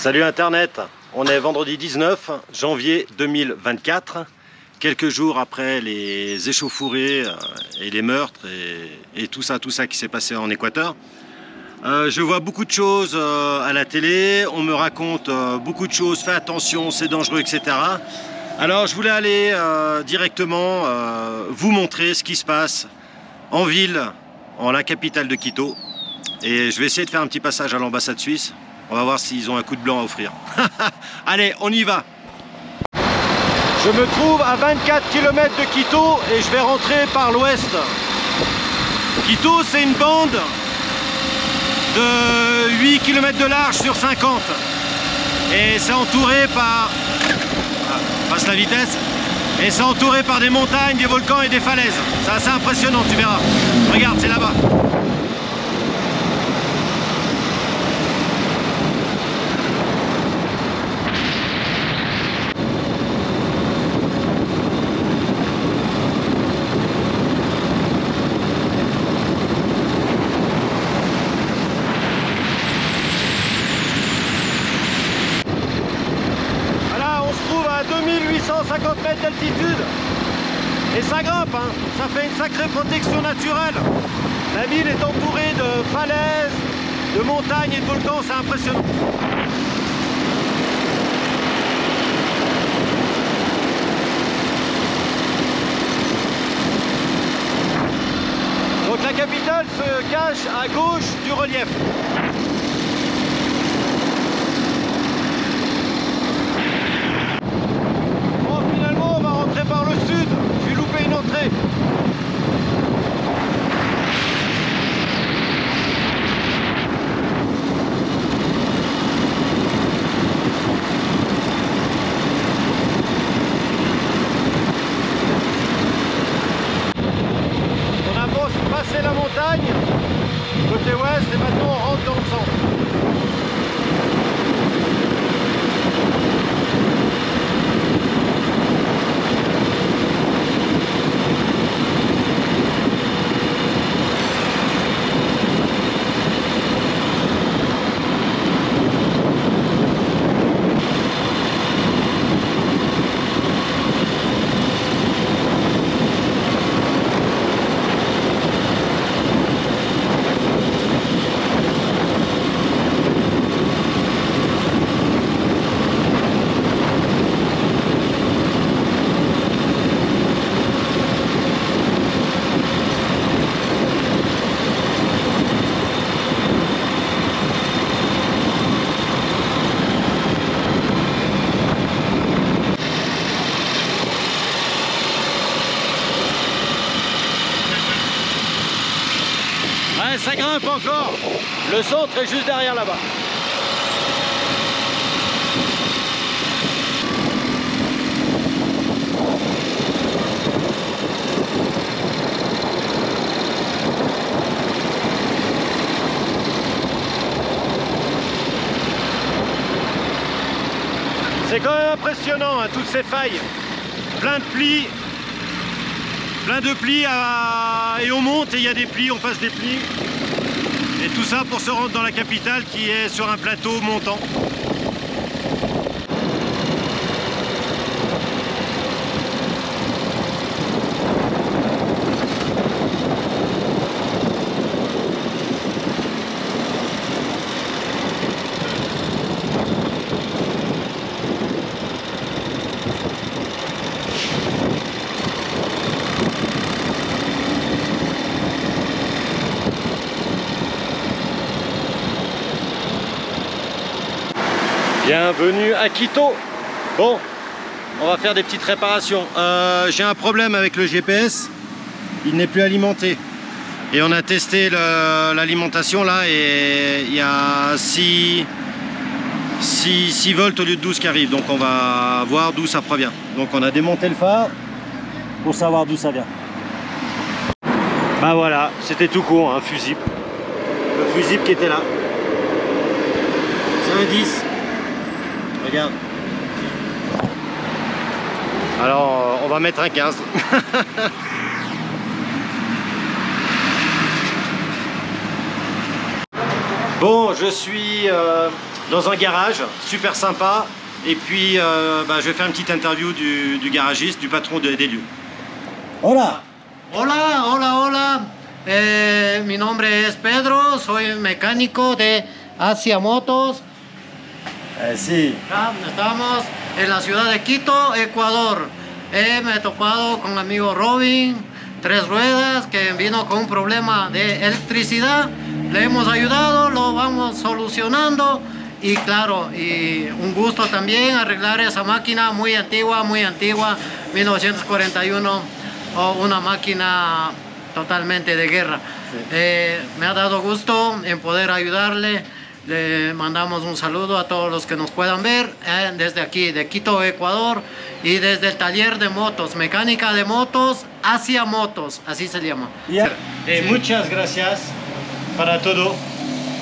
Salut Internet, on est vendredi 19 janvier 2024, quelques jours après les échauffourées et les meurtres et tout ça qui s'est passé en Équateur. Je vois beaucoup de choses à la télé, on me raconte beaucoup de choses, fais attention, c'est dangereux, etc. Alors je voulais aller directement vous montrer ce qui se passe en ville, en la capitale de Quito. Et je vais essayer de faire un petit passage à l'ambassade suisse. On va voir s'ils ont un coup de blanc à offrir. Allez, on y va. Je me trouve à 24 km de Quito et je vais rentrer par l'ouest. Quito, c'est une bande de 8 km de large sur 50. Et c'est entouré par... passe la vitesse. Et c'est entouré par des montagnes, des volcans et des falaises. C'est assez impressionnant, tu verras. Regarde, c'est là-bas. Voilà, on se trouve à 2850 mètres d'altitude. Et ça grimpe, hein. Ça fait une sacrée protection naturelle. La ville est entourée de falaises, de montagnes et de volcans, c'est impressionnant. Donc la capitale se cache à gauche du relief. Bon, finalement, on va rentrer par le sud. J'ai loupé une entrée. On a passé la montagne, côté ouest, et maintenant on rentre dans le centre. Ouais, ça grimpe encore. Le centre est juste derrière là-bas. C'est quand même impressionnant, hein, toutes ces failles. Plein de plis. Plein de plis et on monte et il y a des plis, on passe des plis. Et tout ça pour se rendre dans la capitale qui est sur un plateau montant. Bienvenue à Quito. Bon, on va faire des petites réparations. J'ai un problème avec le GPS. Il n'est plus alimenté. Et on a testé l'alimentation là et il y a 6 volts au lieu de 12 qui arrivent. Donc on va voir d'où ça provient. Donc on a démonté le phare pour savoir d'où ça vient. Bah voilà, c'était tout court, un fusible. Le fusible qui était là. C'est un 10. Regarde. Alors on va mettre un 15. Bon, je suis dans un garage, super sympa. Et puis je vais faire une petite interview du garagiste, du patron des lieux. Hola. Hola, hola, hola. Mi nombre es Pedro, soy mecánico de Asia Motos. Sí. Estamos en la ciudad de Quito, Ecuador. Me he topado con el amigo Robin, 3 ruedas, que vino con un problema de electricidad. Le hemos ayudado, lo vamos solucionando. Y claro, y un gusto también arreglar esa máquina muy antigua, 1941, una máquina totalmente de guerra. Sí. Me ha dado gusto en poder ayudarle. Le mandamos un saludo a todos los que nos puedan ver desde aquí, de Quito, Ecuador, y desde el taller de motos, mecánica de motos, Asia Motos, así se llama. Yeah. Sí. Muchas gracias para todo.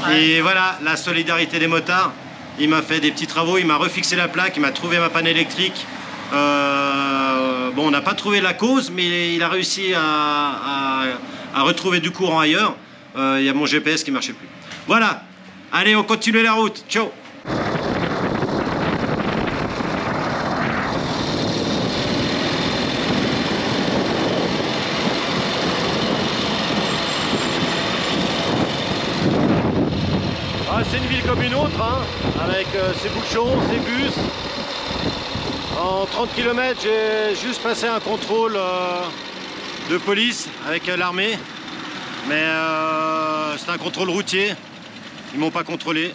Et voilà, la solidarité des motards. Il m'a fait des petits travaux, il m'a refixé la plaque, il m'a trouvé ma panne électrique. Bon, on n'a pas trouvé la cause, mais il a réussi à retrouver du courant ailleurs. Il y a mon GPS qui ne marchait plus. Voilà, allez, on continue la route. Ciao. C'est une ville comme une autre, hein, avec ses bouchons, ses bus. En 30 km, j'ai juste passé un contrôle de police avec l'armée. Mais c'est un contrôle routier. Ils m'ont pas contrôlé.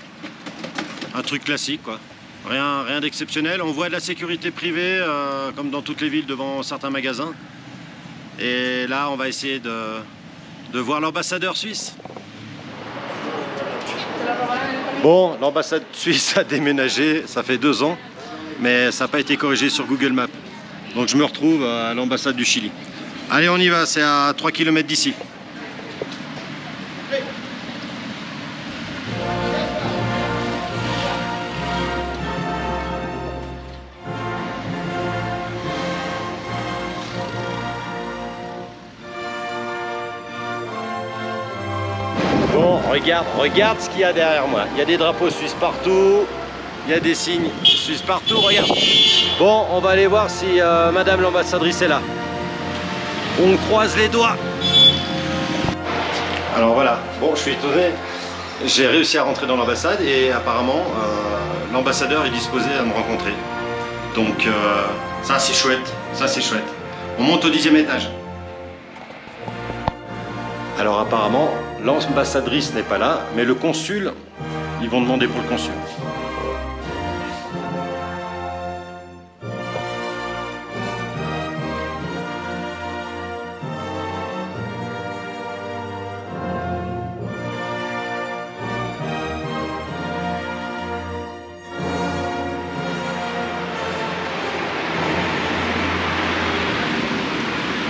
Un truc classique, quoi. Rien d'exceptionnel. On voit de la sécurité privée, comme dans toutes les villes, devant certains magasins. Et là, on va essayer de voir l'ambassadeur suisse. Bon, l'ambassade suisse a déménagé, ça fait 2 ans, mais ça n'a pas été corrigé sur Google Maps. Donc je me retrouve à l'ambassade du Chili. Allez, on y va, c'est à 3 km d'ici. Bon, regarde ce qu'il y a derrière moi. Il y a des drapeaux suisses partout, il y a des signes suisses partout, regarde. Bon, on va aller voir si Madame l'ambassadrice est là. On croise les doigts. Alors voilà, bon, je suis étonné. J'ai réussi à rentrer dans l'ambassade et apparemment, l'ambassadeur est disposé à me rencontrer. Donc, ça c'est chouette, ça c'est chouette. On monte au 10e étage. Alors apparemment, l'ambassadrice n'est pas là, mais le consul, ils vont demander pour le consul.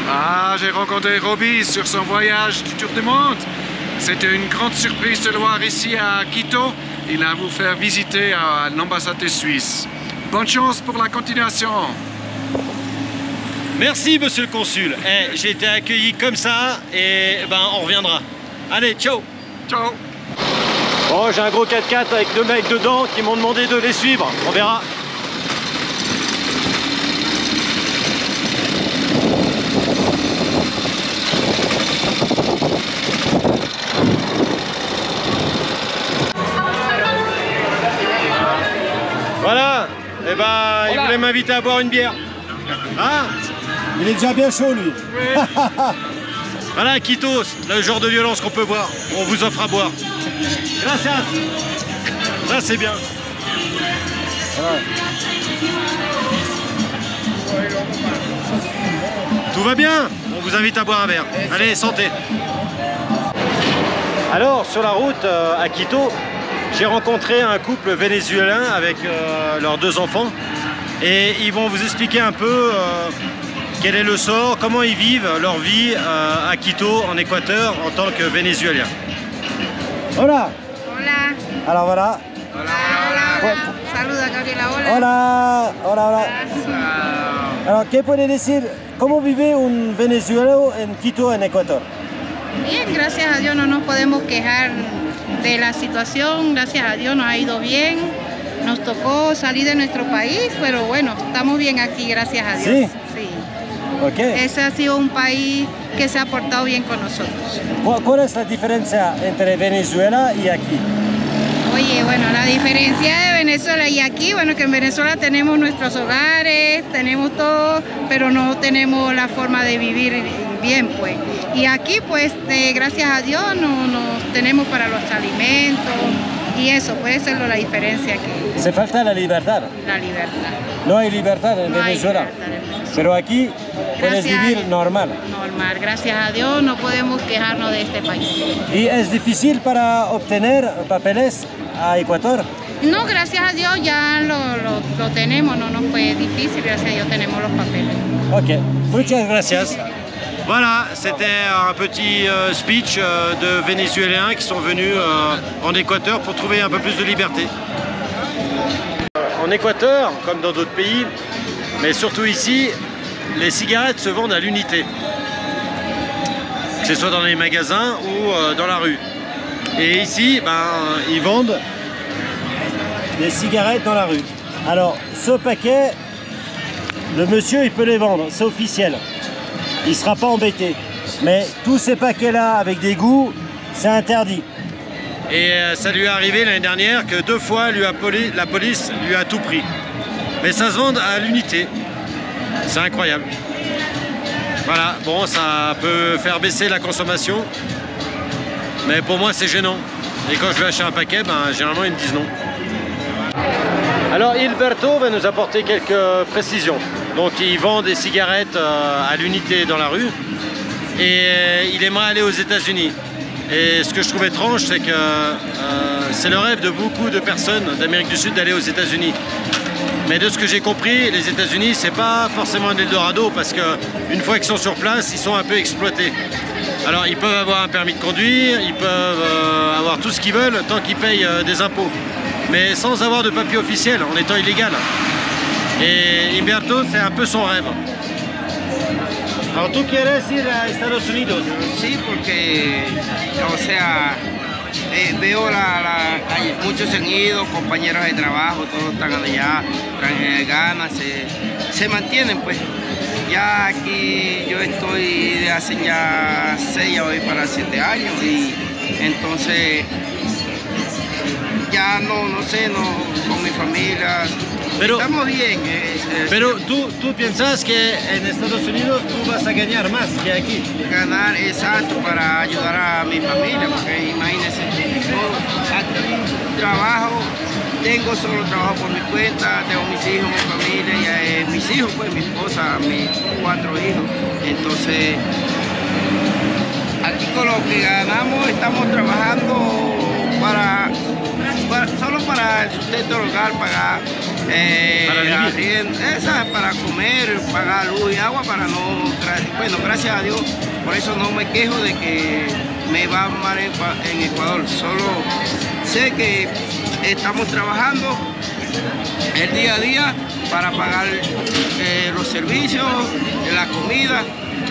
Ah, j'ai rencontré Robbie sur son voyage du Tour du Monde. C'était une grande surprise de le voir ici à Quito. Il a vous faire visiter à l'ambassade de Suisse. Bonne chance pour la continuation. Merci, monsieur le consul. J'ai été accueilli comme ça et on reviendra. Allez, ciao. Ciao. Bon, j'ai un gros 4x4 avec 2 mecs dedans qui m'ont demandé de les suivre. On verra. Voilà, il voulait m'inviter à boire une bière. Ah, il est déjà bien chaud, lui. Oui. Voilà, Quito, le genre de violence qu'on peut voir. On vous offre à boire. Gracias. Ça, c'est bien. Ouais. Tout va bien. On vous invite à boire un verre. Allez, santé. Alors, sur la route à Quito, j'ai rencontré un couple vénézuélien avec leurs 2 enfants et ils vont vous expliquer un peu quel est le sort, comment ils vivent leur vie à Quito, en Équateur, en tant que Vénézuéliens. Hola. Hola. Alors voilà. Hola, hola, hola. Saluda, Gabriela. Hola. Hola. Hola, hola. Alors, ¿qué puede decir? ¿Cómo vive un venezolano en Quito, en Ecuador? Bien, gracias a Dios no nos podemos quejar. de la situación, gracias a Dios nos ha ido bien. Nos tocó salir de nuestro país, pero bueno, estamos bien aquí, gracias a Dios. ¿Sí? Sí. Ok. Ese ha sido un país que se ha portado bien con nosotros. ¿Cuál es la diferencia entre Venezuela y aquí? Oye, bueno, la diferencia de Venezuela y aquí, bueno, que en Venezuela tenemos nuestros hogares, tenemos todo, pero no tenemos la forma de vivir bien, pues. Y aquí, pues, gracias a Dios, nos tenemos para los alimentos y eso, puede ser la diferencia aquí. Se falta la libertad. La libertad. No hay libertad en No hay Venezuela. libertad en Venezuela. Pero aquí puedes Gracias a vivir Dios. normal. Normal, gracias a Dios no podemos quejarnos de este país. ¿Y es difícil para obtener papeles a Ecuador? No, gracias a Dios ya lo tenemos, no nos fue difícil, gracias a Dios tenemos los papeles. Ok, muchas gracias. Voilà, c'était un petit speech de Vénézuéliens qui sont venus en Équateur pour trouver un peu plus de liberté. En Équateur, comme dans d'autres pays, mais surtout ici, les cigarettes se vendent à l'unité. Que ce soit dans les magasins ou dans la rue. Et ici, ils vendent Des cigarettes dans la rue. Alors, ce paquet, le monsieur, il peut les vendre, c'est officiel. Il ne sera pas embêté. Mais tous ces paquets-là, avec des goûts, c'est interdit. Et ça lui est arrivé l'année dernière que 2 fois la police lui a tout pris. Mais ça se vend à l'unité. C'est incroyable. Voilà, bon, ça peut faire baisser la consommation. Mais pour moi, c'est gênant. Et quand je vais acheter un paquet, généralement, ils me disent non. Alors, Hilberto va nous apporter quelques précisions. Donc, il vend des cigarettes à l'unité dans la rue. Et il aimerait aller aux États-Unis. Et ce que je trouve étrange, c'est que c'est le rêve de beaucoup de personnes d'Amérique du Sud d'aller aux États-Unis. Mais de ce que j'ai compris, les États-Unis, c'est pas forcément un Eldorado parce qu'une fois qu'ils sont sur place, ils sont un peu exploités. Alors, ils peuvent avoir un permis de conduire, ils peuvent avoir tout ce qu'ils veulent tant qu'ils payent des impôts. Mais sans avoir de papier officiel, en étant illégal. Et Humberto, c'est un peu son rêve. Alors, ¿tú quieres ir a Estados Unidos? Sí, porque, o sea, veo muchos se han ido, compañeros de trabajo, todos están allá, traen ganas, se mantienen pues. Ya aquí yo estoy de hace ya 6, ya voy para 7 años y entonces ya no sé, con mi familia. Pero, estamos bien. Pero tú piensas que en Estados Unidos tú vas a ganar más que aquí. Ganar, exacto, para ayudar a mi familia, porque imagínense, yo aquí trabajo, tengo solo trabajo por mi cuenta, tengo mis hijos, mi familia, y mis hijos, pues mi esposa, mis 4 hijos. Entonces, aquí con lo que ganamos estamos trabajando solo para el sustento del hogar, pagar la renta, para comer, pagar luz y agua, para no, bueno, gracias a Dios, por eso no me quejo de que me va mal en Ecuador, solo sé que estamos trabajando el día a día para pagar los servicios, la comida,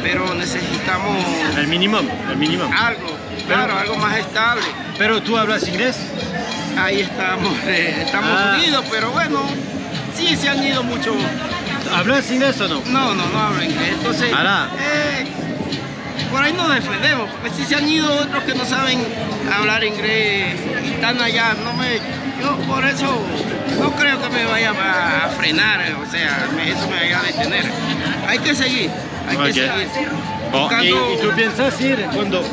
pero necesitamos el mínimo. Algo, claro, algo más estable. ¿Pero tú hablas inglés? Ahí estamos unidos, pero bueno, sí se han ido mucho. ¿Hablas inglés o no? No hablo inglés, entonces por ahí nos defendemos, porque sí se han ido otros que no saben hablar inglés y están allá, yo por eso no creo que me vaya a frenar, o sea, eso me vaya a detener. Hay que seguir, que seguir. Bon, ¿y tú piensas ir cuándo?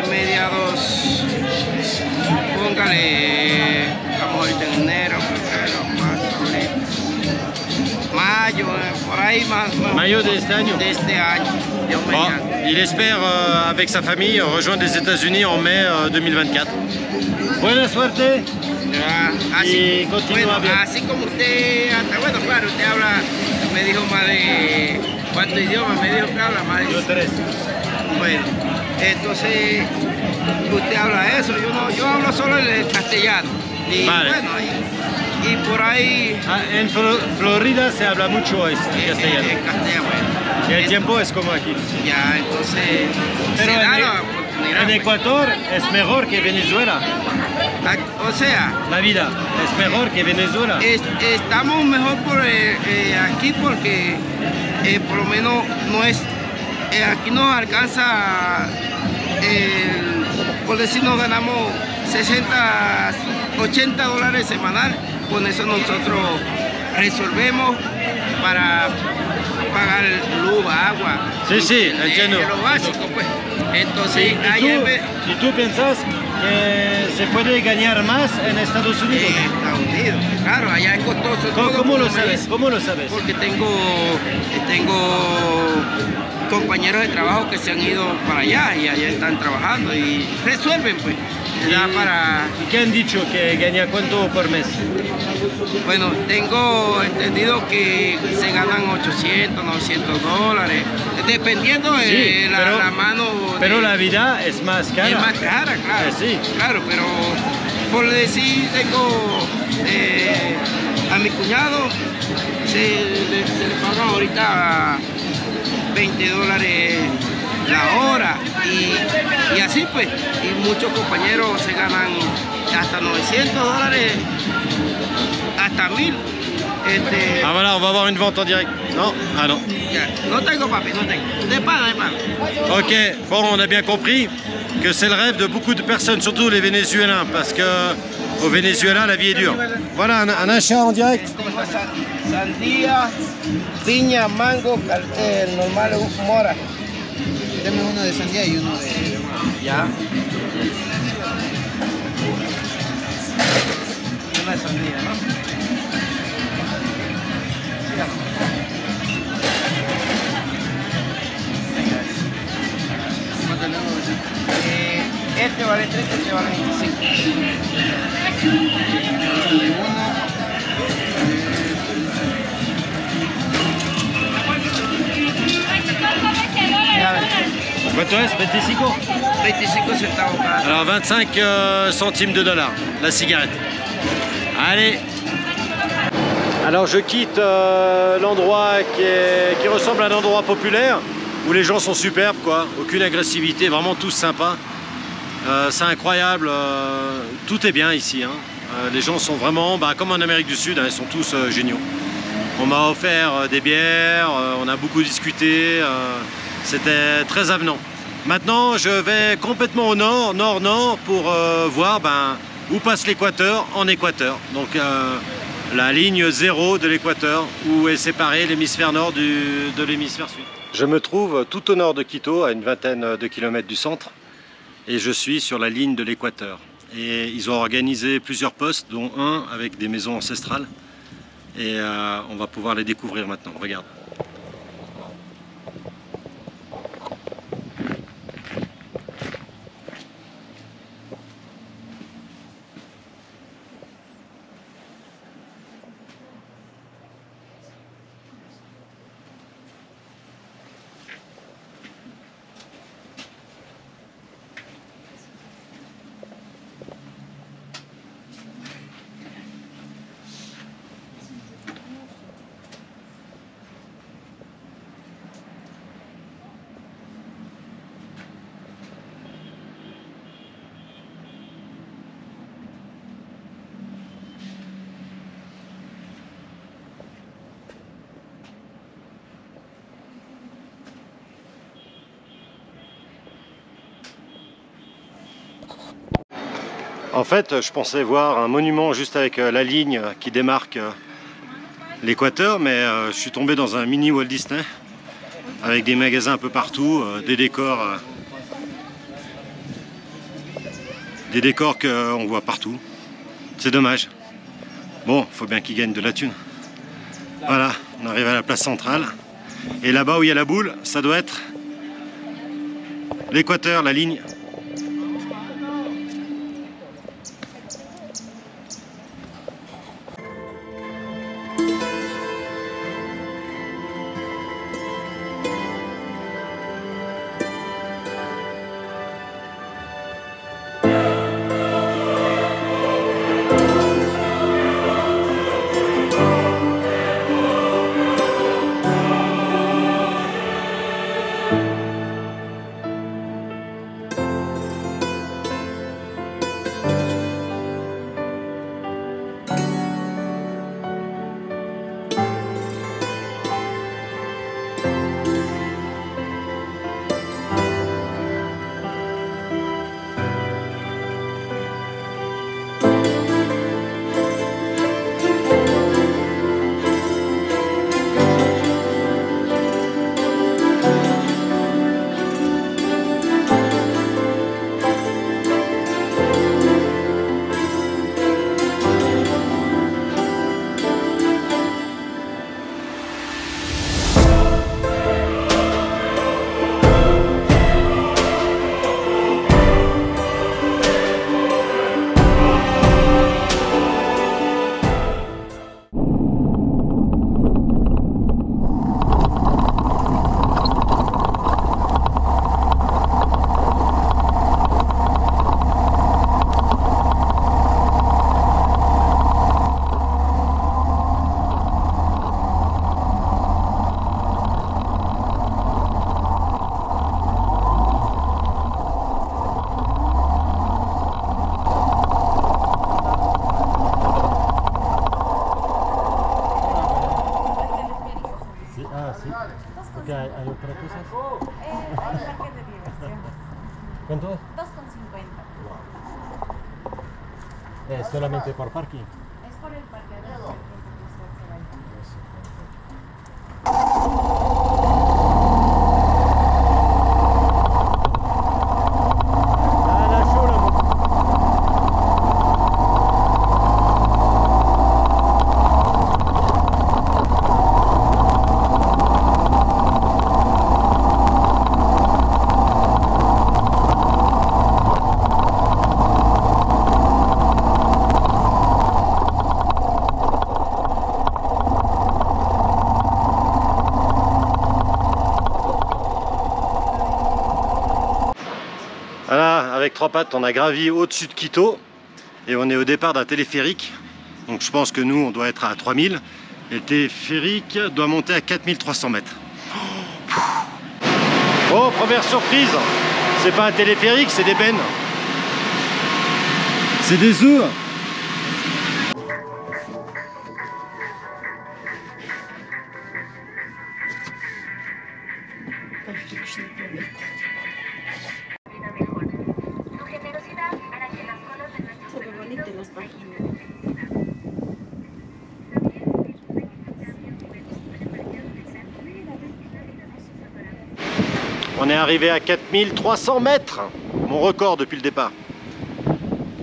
Mediados, póngale, estamos ahorita en enero, febrero, marzo, mayo, por ahí más. Mayo de este año. De este año. Bon, il espère avec sa famille rejoindre les États-Unis en mai 2024. Buena suerte. Así, continúa bien. Así como usted, bueno, claro, usted habla, me dijo más de ¿cuántos idiomas? Me dijo que habla más de 3. Bueno, entonces usted habla eso, yo hablo solo el castellano. Y vale. Bueno, y por ahí... En Florida se habla mucho castellano. En castellano, bueno. Y el tiempo es como aquí. Ya, entonces... Pero oportunidad. En pues. Ecuador es mejor que Venezuela. O sea, La vida es mejor que Venezuela. estamos mejor aquí porque por lo menos no es, aquí nos alcanza, por decir, nos ganamos 60, 80 dólares semanal. Con eso nosotros resolvemos para pagar luz, agua. Sí, sí, entiendo. Lo básico, pues. Entonces, ¿Y tú piensas que se puede ganar más en Estados Unidos? en Estados Unidos, claro, allá es costoso. ¿Cómo lo como sabes? es. ¿Cómo lo sabes? Porque tengo compañeros de trabajo que se han ido para allá y allá están trabajando y resuelven, pues. Ya para... ¿Y qué han dicho? ¿Que gana cuánto por mes? Bueno, tengo entendido que se ganan 800, 900 dólares, dependiendo Sí, de pero- la mano. Pero la vida es más cara. Es más cara, claro. Sí. Claro, pero por decir, tengo a mi cuñado, se le pagan ahorita 20 dólares la hora y así pues, y muchos compañeros se ganan hasta 900 dólares, hasta 1000. Ah voilà, on va avoir une vente en direct. Non? Ah non. Ya, no tengo papi, no tengo. De pana. Ok, bon, on a bien compris que c'est le rêve de beaucoup de personnes, surtout les Vénézuéliens, parce que au Venezuela, la vie est dure. Voilà, un achat en direct. Sandía, piña, mango, normal, mora. Deme uno de sandía y uno de... Ya. Una de sandía, ¿no? Este vale 30, este vale 25. ¿Cuánto es? ¿25? 25 centavos cada. Alors 25 centimes de dollars, la cigarette. Allez. Alors je quitte l'endroit qui ressemble à un endroit populaire, où les gens sont superbes, quoi. Aucune agressivité, vraiment tous sympas. C'est incroyable, tout est bien ici, hein. Les gens sont vraiment, comme en Amérique du Sud, hein, ils sont tous géniaux. On m'a offert des bières, on a beaucoup discuté, c'était très avenant. Maintenant, je vais complètement au nord, nord-nord, pour voir où passe l'équateur en Équateur. Donc la ligne 0 de l'équateur, où est séparé l'hémisphère nord de l'hémisphère sud. Je me trouve tout au nord de Quito, à une vingtaine de kilomètres du centre, et je suis sur la ligne de l'équateur. Et ils ont organisé plusieurs postes, dont un avec des maisons ancestrales. Et on va pouvoir les découvrir maintenant. Regarde. En fait, je pensais voir un monument juste avec la ligne qui démarque l'équateur, mais je suis tombé dans un mini Walt Disney avec des magasins un peu partout, des décors qu'on voit partout. C'est dommage. Bon, il faut bien qu'ils gagnent de la thune. Voilà, on arrive à la place centrale. Et là-bas où il y a la boule, ça doit être l'équateur, la ligne. que hay otras cosas. Hay parques de diversión. ¿Cuánto? 2,50. ¿Es solamente por parking? Es por el parqueadero para que usted se vaya. Voilà, avec trois pattes, on a gravi au-dessus de Quito et on est au départ d'un téléphérique. Donc je pense que nous, on doit être à 3000 et le téléphérique doit monter à 4300 mètres. Oh, première surprise, c'est pas un téléphérique, c'est des bennes. C'est des œufs. On est arrivé à 4300 mètres, mon record depuis le départ.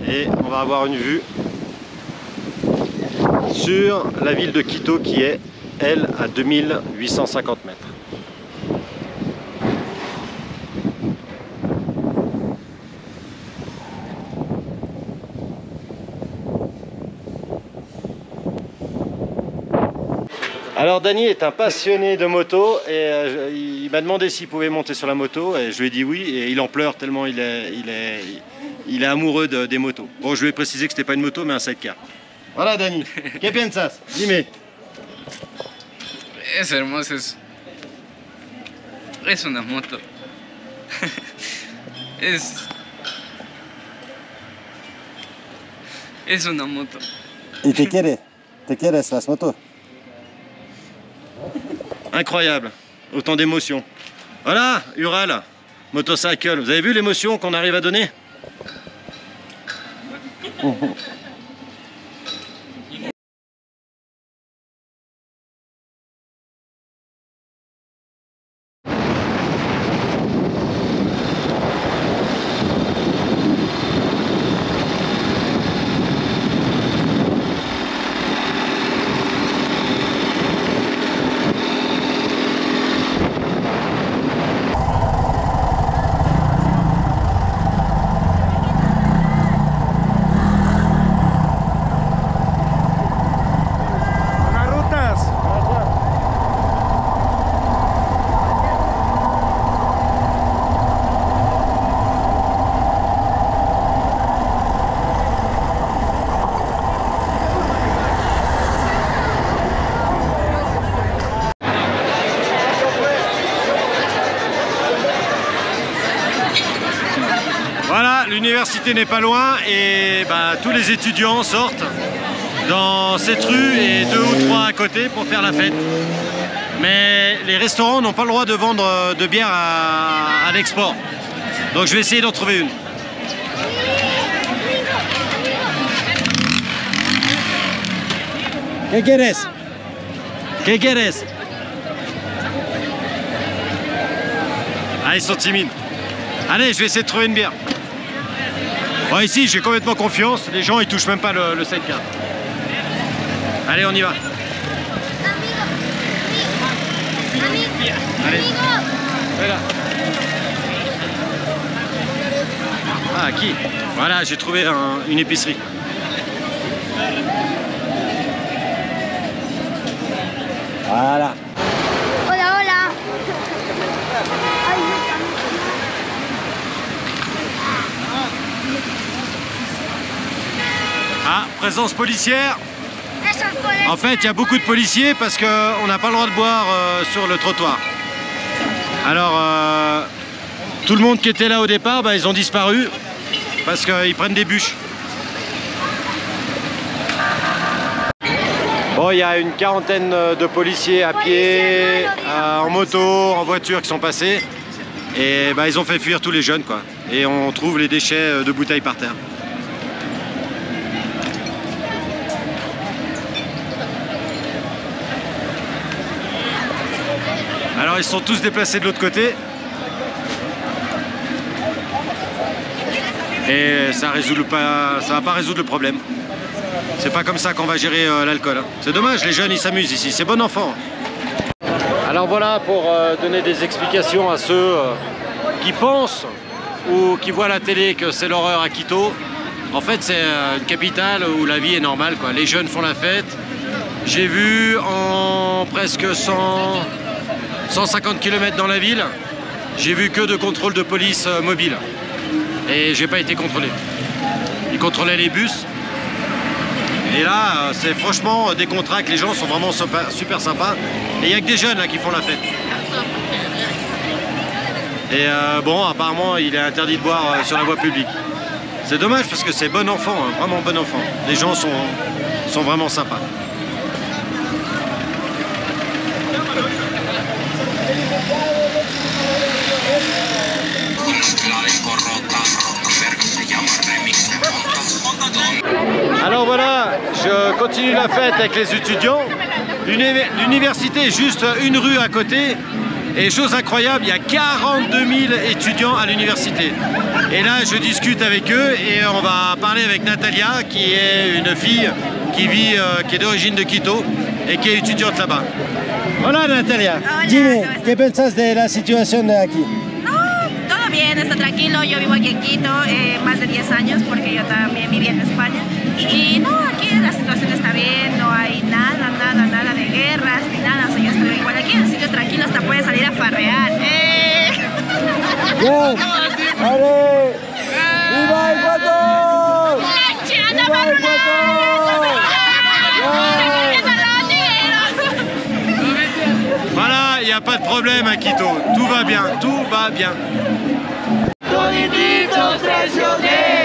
Et on va avoir une vue sur la ville de Quito qui est, elle, à 2850 mètres. Alors Dany est un passionné de moto et il m'a demandé s'il pouvait monter sur la moto et je lui ai dit oui et il en pleure tellement il est amoureux des motos. Bon, je lui ai précisé que c'était pas une moto mais un sidecar. Voilà Dany, ¿qué piensas? Dime. Es hermoso eso. Es una moto. Es una moto. ¿Y te quieres las motos? Incroyable, autant d'émotions. Voilà, Ural, motocycle. Vous avez vu l'émotion qu'on arrive à donner? Voilà, l'université n'est pas loin et tous les étudiants sortent dans cette rue et 2 ou 3 à côté pour faire la fête. Mais les restaurants n'ont pas le droit de vendre de bière à l'export. Donc je vais essayer d'en trouver une. ¿Qué quieres? ¿Qué quieres? Ah, ils sont timides. Allez, je vais essayer de trouver une bière. Bon, ici, j'ai complètement confiance. Les gens, ils touchent même pas le sidecar. Allez, on y va. Allez. Voilà. Ah, qui? Voilà, j'ai trouvé une épicerie. Voilà. Hola, hola. Ah, présence policière. En fait, il y a beaucoup de policiers parce qu'on n'a pas le droit de boire sur le trottoir. Alors, tout le monde qui était là au départ, ils ont disparu parce qu'ils prennent des bûches. Bon, il y a une quarantaine de policiers à pied, en moto, en voiture qui sont passés. Et bah, ils ont fait fuir tous les jeunes, quoi. Et on trouve les déchets de bouteilles par terre. Alors ils sont tous déplacés de l'autre côté. Et ça va pas résoudre le problème. C'est pas comme ça qu'on va gérer l'alcool. C'est dommage, les jeunes ils s'amusent ici, c'est bon enfant. Alors voilà, pour donner des explications à ceux qui pensent ou qui voient à la télé que c'est l'horreur à Quito. En fait c'est une capitale où la vie est normale, quoi. Les jeunes font la fête. J'ai vu en presque 150 km dans la ville, j'ai vu que de contrôles de police mobiles. Et j'ai pas été contrôlé. Ils contrôlaient les bus. Et là, c'est franchement des contrats que les gens sont vraiment super sympas. Et il n'y a que des jeunes là qui font la fête. Et bon, apparemment, il est interdit de boire sur la voie publique. C'est dommage parce que c'est bon enfant, hein, vraiment bon enfant. Les gens sont vraiment sympas. Alors voilà, je continue la fête avec les étudiants. L'université est juste une rue à côté. Et chose incroyable, il y a 42 000 étudiants à l'université. Et là, je discute avec eux et on va parler avec Natalia, qui est une fille qui est d'origine de Quito et qui est étudiante là-bas. Hola Natalia. Hola, dime, ¿qué pensás de la situación de aquí? Todo bien, está tranquilo. Yo vivo aquí en Quito más de 10 años porque yo también viví en España. Y no, aquí la situación está bien, no hay nada de guerras ni nada. O sea, yo estoy igual aquí en un sitio tranquilo, hasta puedes salir a farrear. Bien, ¡vale! ¡Viva Ecuador! ¡Viva Ecuador! Voilà, il n'y a pas de problème à Quito. Tout va bien, tout va bien. Todititos traicioneros.